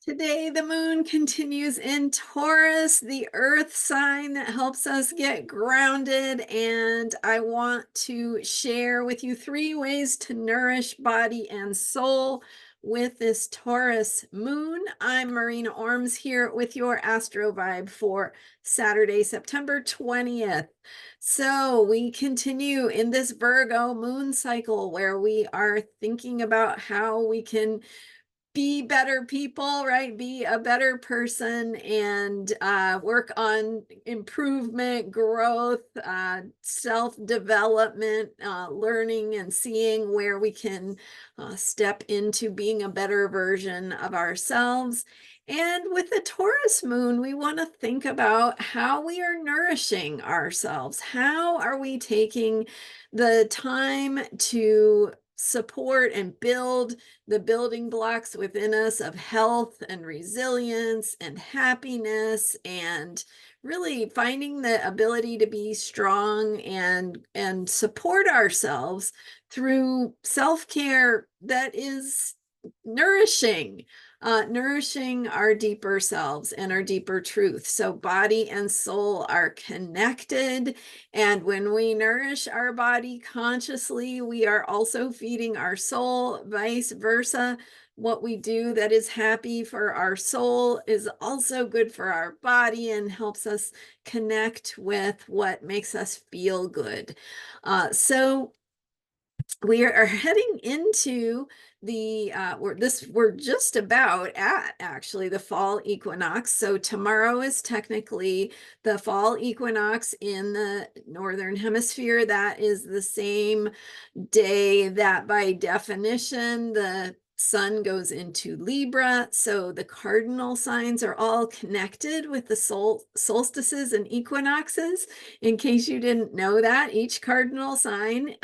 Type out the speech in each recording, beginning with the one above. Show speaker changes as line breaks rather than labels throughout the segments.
Today, the moon continues in Taurus, the earth sign that helps us get grounded. And I want to share with you 3 ways to nourish body and soul with this Taurus moon. I'm Marina Orms here with your Astro Vibe for Saturday, September 20th. So we continue in this Virgo moon cycle where we are thinking about how we can be better people, right? Be a better person and work on improvement, growth, self-development, learning and seeing where we can step into being a better version of ourselves. And with the Taurus moon, we want to think about how we are nourishing ourselves. How are we taking the time to support and build the building blocks within us of health and resilience and happiness, and really finding the ability to be strong and support ourselves through self-care that is nourishing, nourishing our deeper selves and our deeper truth. So body and soul are connected. And when we nourish our body consciously, we are also feeding our soul, vice versa. What we do that is happy for our soul is also good for our body and helps us connect with what makes us feel good. So we are heading into the we're just about at actually the fall equinox. So tomorrow is technically the fall equinox in the northern hemisphere. That is the same day that by definition the sun goes into Libra. So the cardinal signs are all connected with the solstices and equinoxes. In case you didn't know that, each cardinal sign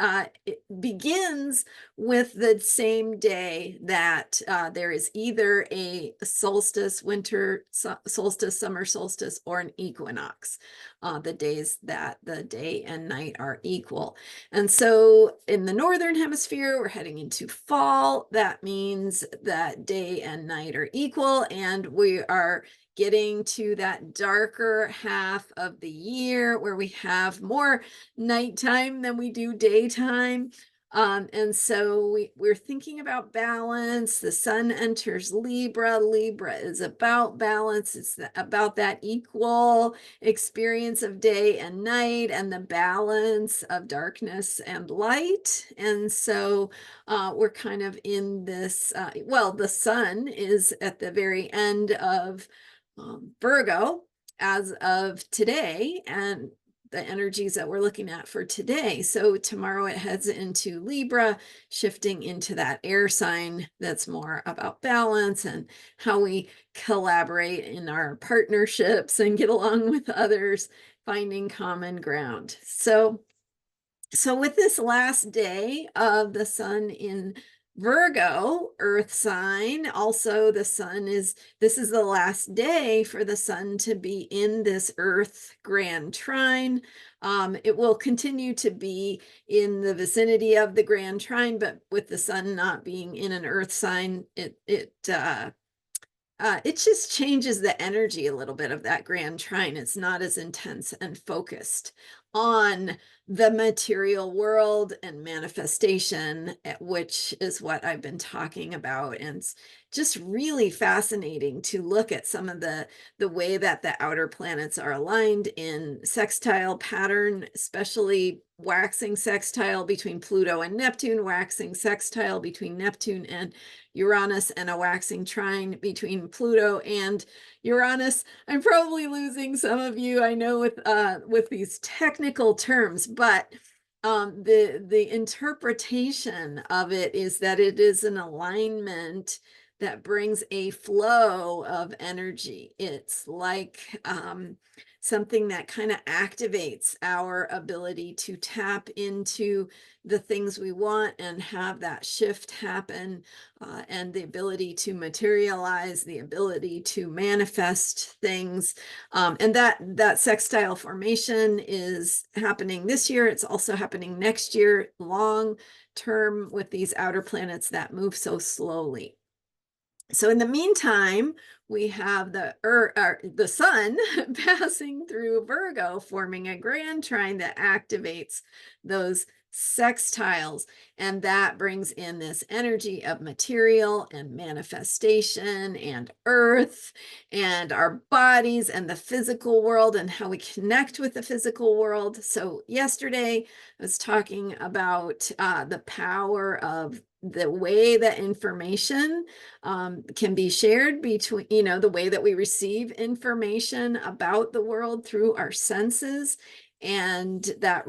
it begins with the same day that there is either a solstice, winter solstice, summer solstice, or an equinox. The days that the day and night are equal. And so in the northern hemisphere, we're heading into fall. That means that day and night are equal, and we are getting to that darker half of the year where we have more nighttime than we do daytime. And so we're thinking about balance. The sun enters Libra. Libra is about balance. It's about that equal experience of day and night and the balance of darkness and light. And so we're kind of in this, well, the sun is at the very end of Virgo as of today, and the energies that we're looking at for today. So tomorrow it heads into Libra, shifting into that air sign that's more about balance and how we collaborate in our partnerships and get along with others, finding common ground. So with this last day of the sun in Virgo, earth sign, also this is the last day for the sun to be in this earth grand trine. It will continue to be in the vicinity of the grand trine, but with the sun not being in an earth sign, it just changes the energy a little bit of that grand trine. It's not as intense and focused on the material world and manifestation, which is what I've been talking about. And it's just really fascinating to look at some of the way that the outer planets are aligned in sextile pattern, especially waxing sextile between Pluto and Neptune, waxing sextile between Neptune and Uranus, and a waxing trine between Pluto and Uranus. I'm probably losing some of you, I know, with these technical terms, but the interpretation of it is that it is an alignment that brings a flow of energy. It's like something that kind of activates our ability to tap into the things we want and have that shift happen, and the ability to materialize, the ability to manifest things. And that sextile formation is happening this year. It's also happening next year, long term, with these outer planets that move so slowly. So in the meantime, we have the sun passing through Virgo, forming a grand trine that activates those sextiles, and that brings in this energy of material and manifestation and earth and our bodies and the physical world and how we connect with the physical world. So yesterday I was talking about the power of the way that information can be shared between, the way that we receive information about the world through our senses. And that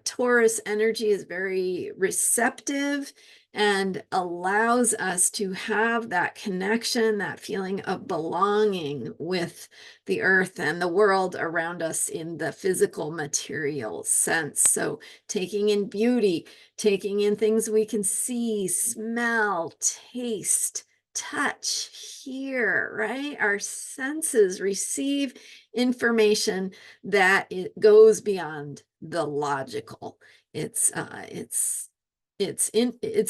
Taurus energy is very receptive and allows us to have that connection, that feeling of belonging with the earth and the world around us in the physical material sense. So taking in beauty, taking in things we can see, smell, taste, touch, hear, right? Our senses receive information that it goes beyond the logical. It's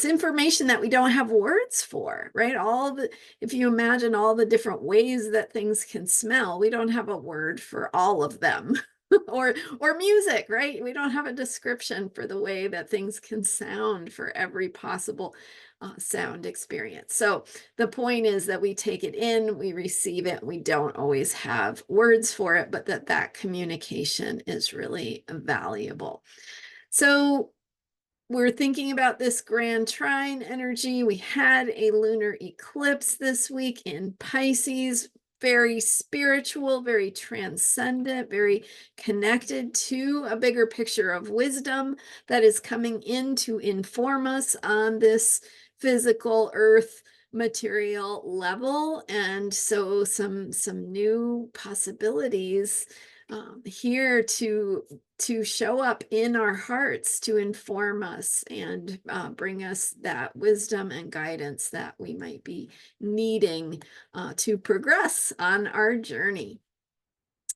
information that we don't have words for, right? If you imagine all the different ways that things can smell, we don't have a word for all of them. or music, right? We don't have a description for the way that things can sound for every possible sound experience. So the point is that we take it in, we receive it, we don't always have words for it, but that communication is really valuable. So we're thinking about this grand trine energy. We had a lunar eclipse this week in Pisces, very spiritual, very transcendent, very connected to a bigger picture of wisdom that is coming in to inform us on this physical earth material level. And so some new possibilities here to show up in our hearts to inform us and bring us that wisdom and guidance that we might be needing to progress on our journey.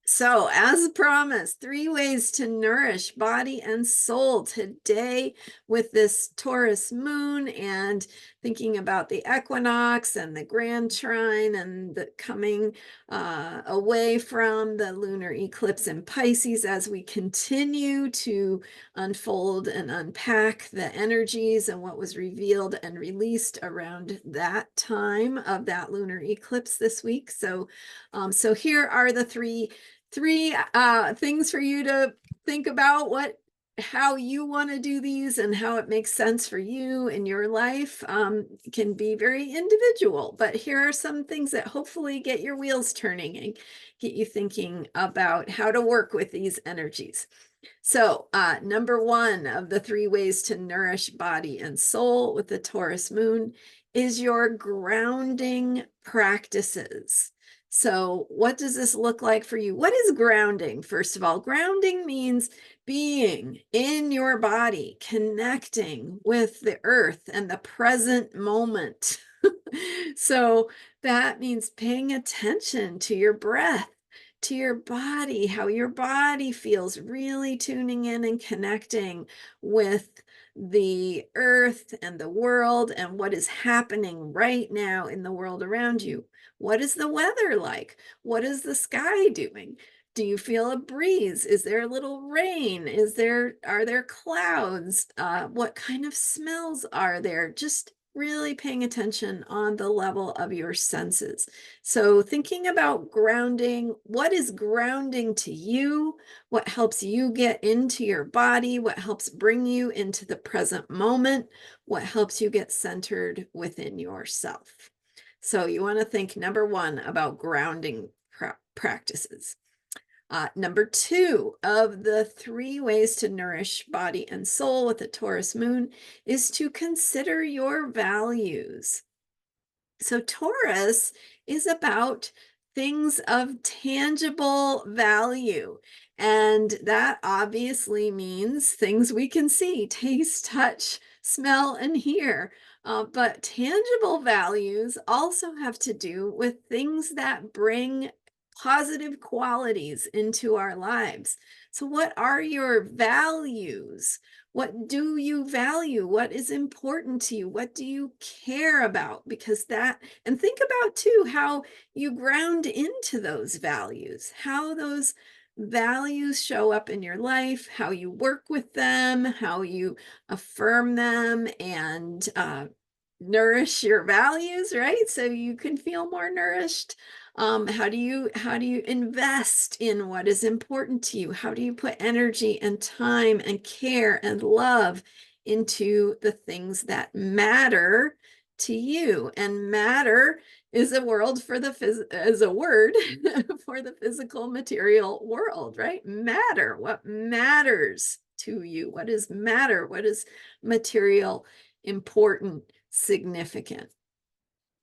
So, as promised, 3 ways to nourish body and soul today with this Taurus moon, and thinking about the equinox and the grand trine and the coming away from the lunar eclipse in Pisces as we continue to unfold and unpack the energies and what was revealed and released around that time of that lunar eclipse this week. So here are the three things for you to think about, how you want to do these and how it makes sense for you in your life. Can be very individual, but here are some things that hopefully get your wheels turning and get you thinking about how to work with these energies. So number 1 of the 3 ways to nourish body and soul with the Taurus moon is your grounding practices. So what does this look like for you? What is grounding? First of all, grounding means being in your body, connecting with the earth and the present moment. So that means paying attention to your breath, to your body, how your body feels, really tuning in and connecting with the earth and the world and what is happening right now in the world around you. What is the weather like? What is the sky doing? Do you feel a breeze? Is there a little rain? Are there clouds? What kind of smells are there? Just really paying attention on the level of your senses. So thinking about grounding, what is grounding to you? What helps you get into your body? What helps bring you into the present moment? What helps you get centered within yourself? So you want to think, number 1, about grounding practices. Number 2 of the 3 ways to nourish body and soul with the Taurus moon is to consider your values. So Taurus is about things of tangible value. And that obviously means things we can see, taste, touch, smell, and hear. But tangible values also have to do with things that bring positive qualities into our lives. So what are your values? What do you value? What is important to you? What do you care about? Because that, and think about too how you ground into those values, how those values show up in your life, how you work with them, how you affirm them and nourish your values, right? So you can feel more nourished. How do you invest in what is important to you? How do you put energy and time and care and love into the things that matter to you? And matter is a word for the for the physical material world, right? Matter, what matters to you? What is matter? What is material, important, significant?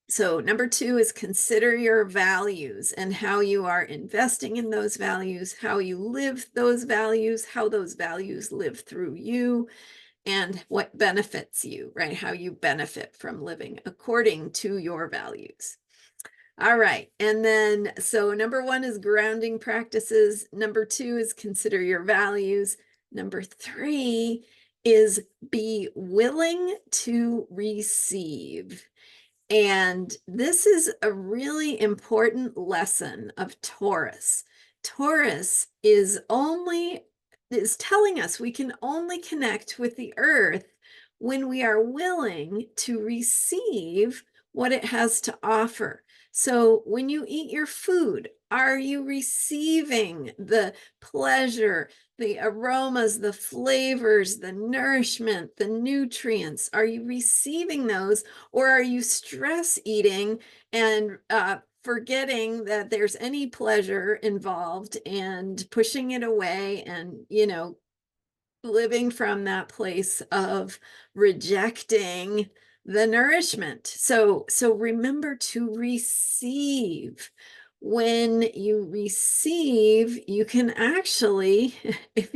So number 2 is consider your values and how you are investing in those values, how you live those values, how those values live through you, and what benefits you, right? How you benefit from living according to your values. All right. And then, so number 1 is grounding practices. Number 2 is consider your values. Number 3 is be willing to receive. And this is a really important lesson of Taurus. Taurus is telling us we can only connect with the earth when we are willing to receive what it has to offer. So when you eat your food, are you receiving the pleasure, the aromas, the flavors, the nourishment, the nutrients? Are you receiving those, or are you stress eating and forgetting that there's any pleasure involved and pushing it away and, living from that place of rejecting the nourishment? So remember to receive. When you receive, you can actually, if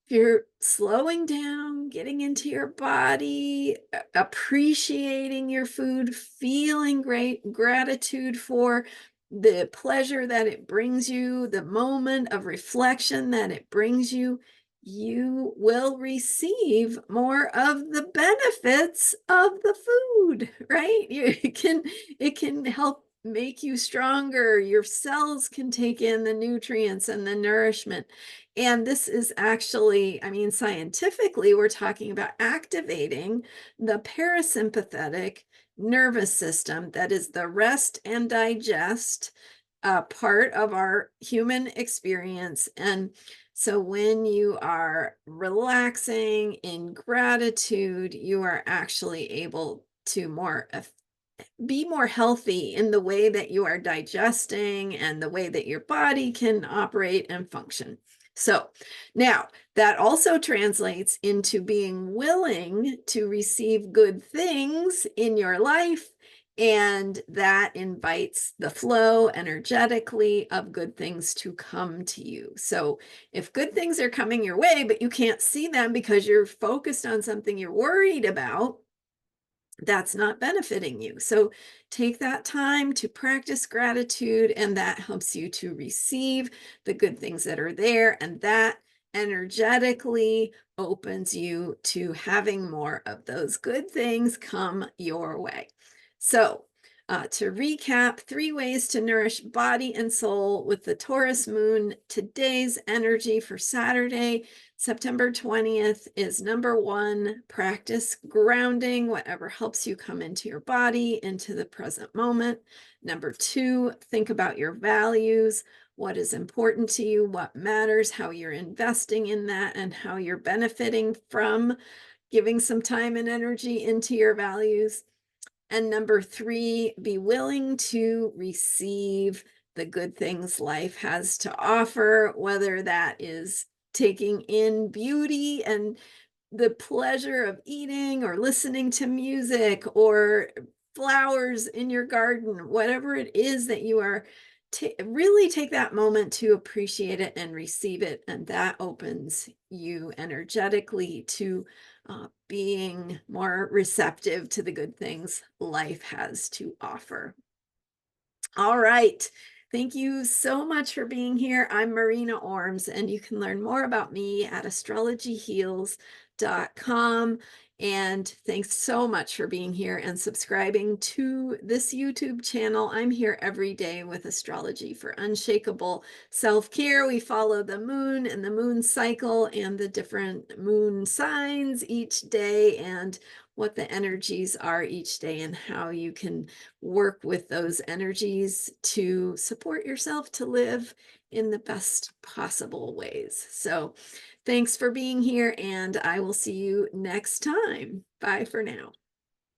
you're slowing down, getting into your body, appreciating your food, feeling great, gratitude for the pleasure that it brings you, the moment of reflection that it brings you, you will receive more of the benefits of the food, right? It can help make you stronger. Your cells can take in the nutrients and the nourishment. And this is actually, I mean, scientifically, we're talking about activating the parasympathetic nervous system, that is the rest and digest part of our human experience. And so when you are relaxing in gratitude, you are actually able to be more healthy in the way that you are digesting and the way that your body can operate and function. So now that also translates into being willing to receive good things in your life. And that invites the flow energetically of good things to come to you. So if good things are coming your way, but you can't see them because you're focused on something you're worried about, that's not benefiting you. So take that time to practice gratitude, and that helps you to receive the good things that are there. And that energetically opens you to having more of those good things come your way. So to recap, 3 ways to nourish body and soul with the Taurus moon. Today's energy for Saturday, September 20th, is number 1, practice grounding, whatever helps you come into your body, into the present moment. Number 2, think about your values, what is important to you, what matters, how you're investing in that, and how you're benefiting from giving some time and energy into your values. And number 3, be willing to receive the good things life has to offer, whether that is taking in beauty and the pleasure of eating or listening to music or flowers in your garden, whatever it is that you are, really take that moment to appreciate it and receive it. And that opens you energetically to being more receptive to the good things life has to offer. All right. Thank you so much for being here. I'm Marina Orms, and you can learn more about me at astrologyheals.com. nourishment.com. And thanks so much for being here and subscribing to this YouTube channel. I'm here every day with astrology for unshakable self-care. We follow the moon and the moon cycle and the different moon signs each day, and what the energies are each day, and how you can work with those energies to support yourself to live in the best possible ways. So thanks for being here, and I will see you next time. Bye for now.